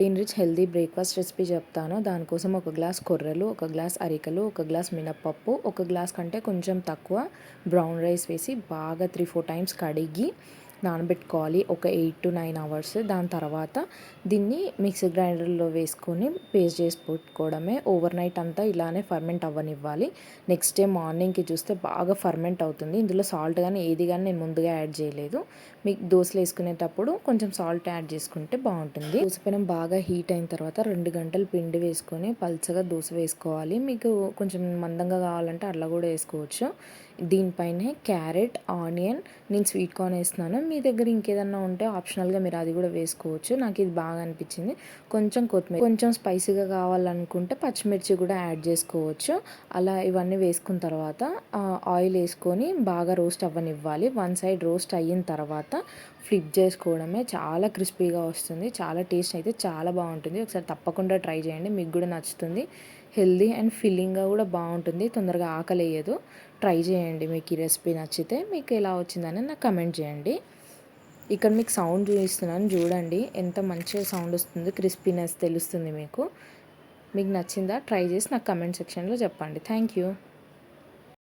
Protein rich healthy breakfast recipe చెప్తాను. దానికోసం ఒక గ్లాస్ కొర్రలు, ఒక గ్లాస్ అరికలు, ఒక గ్లాస్ మినప్పప్పు, ఒక గ్లాస్ కంటే కొంచెం తక్కువ బ్రౌన్ రైస్ వేసి బాగా 3-4 టైమ్స్ కడిగి నానబెట్టుకోవాలి. ఒక 8 to 9 అవర్స్. దాని తర్వాత దీన్ని మిక్సీ గ్రైండర్లో వేసుకొని పేస్ట్ చేసి పెట్టుకోవడమే. ఓవర్ నైట్ అంతా ఇలానే ఫర్మెంట్ అవ్వనివ్వాలి. నెక్స్ట్ డే మార్నింగ్కి చూస్తే బాగా ఫర్మెంట్ అవుతుంది. ఇందులో సాల్ట్ కానీ ఏది కానీ నేను ముందుగా యాడ్ చేయలేదు. మీకు దోశలు వేసుకునేటప్పుడు కొంచెం సాల్ట్ యాడ్ చేసుకుంటే బాగుంటుంది. దోశ పెనం బాగా హీట్ అయిన తర్వాత 2 గంటలు పిండి వేసుకొని పల్చగా దోశ వేసుకోవాలి. మీకు కొంచెం మందంగా కావాలంటే అట్లా కూడా వేసుకోవచ్చు. దీనిపైనే క్యారెట్, ఆనియన్, నేను స్వీట్ కార్న్ వేస్తున్నాను. మీ దగ్గర ఇంకేదన్నా ఉంటే ఆప్షనల్గా మీరు అది కూడా వేసుకోవచ్చు. నాకు ఇది బాగా అనిపించింది. కొంచెం కొత్తిమీర, కొంచెం స్పైసీగా కావాలనుకుంటే పచ్చిమిర్చి కూడా యాడ్ చేసుకోవచ్చు. అలా ఇవన్నీ వేసుకున్న తర్వాత ఆయిల్ వేసుకొని బాగా రోస్ట్ అవ్వనివ్వాలి. వన్ సైడ్ రోస్ట్ అయిన తర్వాత ఫ్లిప్ చేసుకోవడమే. చాలా క్రిస్పీగా వస్తుంది. చాలా టేస్ట్ అయితే చాలా బాగుంటుంది. ఒకసారి తప్పకుండా ట్రై చేయండి, మీకు కూడా నచ్చుతుంది. హెల్దీ అండ్ ఫిల్లింగ్గా కూడా బాగుంటుంది. తొందరగా ఆకలి వేయదు. ట్రై చేయండి. మీకు ఈ రెసిపీ నచ్చితే మీకు ఎలా వచ్చిందని నాకు కమెంట్ చేయండి. ఇక్కడ మీకు సౌండ్ చూపిస్తున్నాను, చూడండి ఎంత మంచిగా సౌండ్ వస్తుంది. క్రిస్పీనెస్ తెలుస్తుంది మీకు. మీకు నచ్చిందా? ట్రై చేసి నాకు కమెంట్ సెక్షన్లో చెప్పండి. Thank you.